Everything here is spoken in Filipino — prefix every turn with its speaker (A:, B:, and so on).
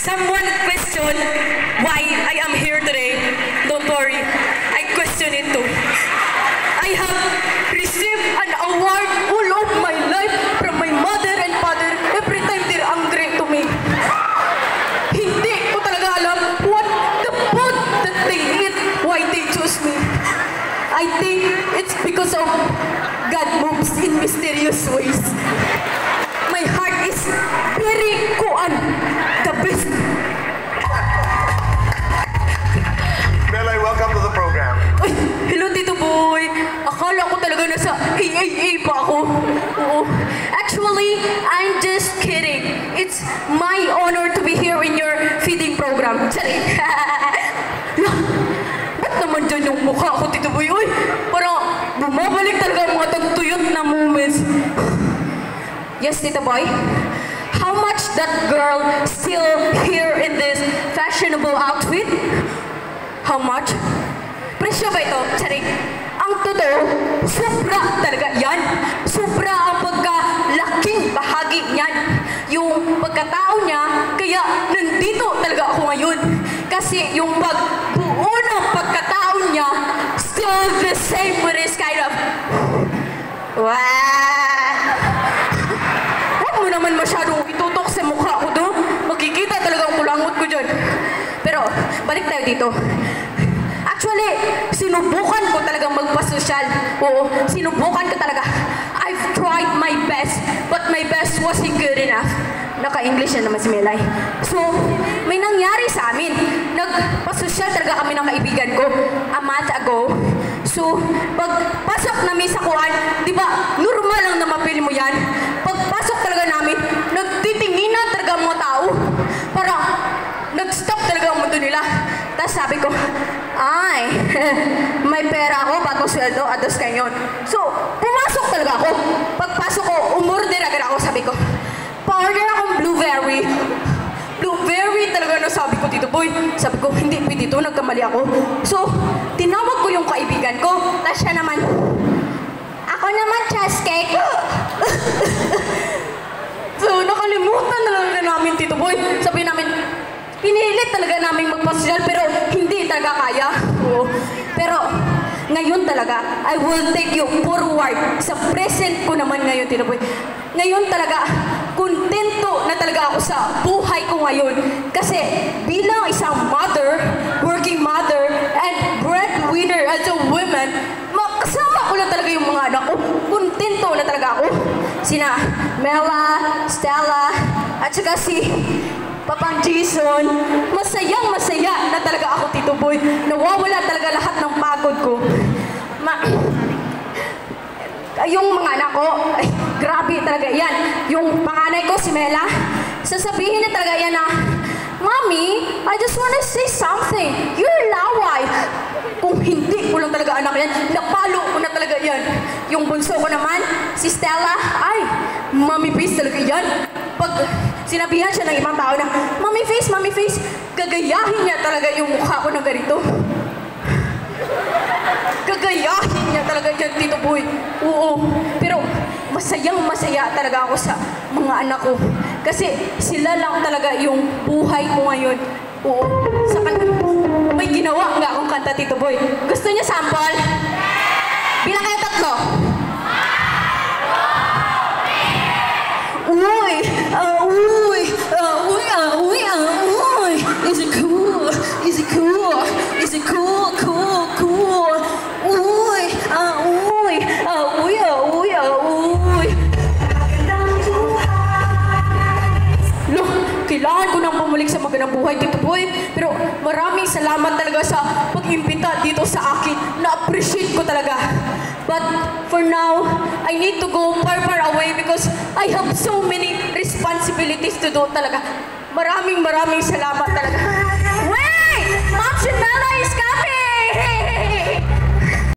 A: Someone question why I am here today. Don't worry, I question it too. I have received an award all of my life from my mother and father every time they're angry to me. Hindi ko talaga alam what the food that they eat, why they choose me. I think it's because of God moves in mysterious ways. My heart is very the best.
B: Melay, welcome to the program.
A: Ay, hello Tito Boy. Akala ko talaga nasa AAA pa ako. Oo. Actually, I'm just kidding. It's my honor to be here in your feeding program. Sorry. Ba't naman dyan yung mukha ko, Tito Boy? Uy, parang bumabalik talaga ang mga tagtuyot na moments. Yes, Tito Boy? How much that girl still here in this fashionable outfit? How much? Presyo ba ito? Sorry. Ang totoo, sobra talaga yan. Sobra ang pagkalaking bahagi niyan. Yung pagkatao niya, kaya nandito talaga ako ngayon. Kasi yung pagbuo ng pagkatao niya, still the same with this kind of... Wow! Huwag mo naman masyadong itutok sa mukha ko doon. Makikita talaga ang kulangot ko dyan. Pero, balik tayo dito. Actually, sinubukan ko talagang magpasosyal. Oo, sinubukan ko talaga. I've tried my best, but my best wasn't good enough. Naka-English na naman si Melay. So, may nangyari sa amin. Nagpasosyal talaga kami ng kaibigan ko a month ago. So, pagpasok namin sa kuwan, di ba, normal lang na mapili mo yan. Pagpasok talaga namin, nagtitinginan talaga ang mga tao. Parang, nag-stop talaga ang mundo nila. Tapos sabi ko, ay, may pera ako, bago sweldo, ados kanyon. So, pumasok talaga ako. Pagpasok ko, umorder agad ako, sabi ko, pa-order akong blueberry. Blueberry talaga na sabi ko, Tito Boy. Sabi ko, hindi pwede ito, nagkamali ako. So, tinawag ko yung kaibigan ko. Tapos siya naman, ako naman, cheesecake. So, nakalimutan na lang namin, Tito Boy. Sabi namin, pinilit talaga namin magpasosyal, pero hindi talaga kaya. Oo. Pero, ngayon talaga, I will take you forward sa present ko naman ngayon, Tito Boy. Ngayon talaga, kontento na talaga ako sa buhay ko ngayon. Kasi bilang isang mother, working mother, and breadwinner as a woman, kasama ko na talaga yung mga anak ko. Kontento na talaga ako. Sina Mela, Stella, at saka si Papang Jason. Masayang-masaya na talaga ako, Tito Boy. Nawawala talaga lahat ng pagod ko. Yung mga anak ko, ay, grabe talaga yan. Yung panganay ko, si Mela, sasabihin na talaga yan na, Mommy, I just wanna say something. You're laway. Kung hindi ko lang talaga anak yan, napalo ko na talaga yan. Yung bunso ko naman, si Stella, ay, Mommy face talaga yan. Pag sinabihan siya ng ibang tao na, Mommy face, gagayahin niya talaga yung mukha ko na ganito. Gagayahin niya talaga yan, Tito Boy. Oo. Pero masayang-masaya talaga ako sa mga anak ko. Kasi sila lang talaga yung buhay ko ngayon. Oo. Sa may ginawa nga akong kanta, Tito Boy. Gusto niya sample? Bilang kayo tatlo. Uy! Uy! Is it cool? Is it cool? Is it cool? Cool. Uy! Uy! Look, kailangan ko nang bumalik sa magandang buhay, Tito Boy. Pero maraming salamat talaga sa pag-imbita dito sa akin. Na-appreciate ko talaga. But for now, I need to go far away because I have so many responsibilities to do talaga. Maraming salamat talaga.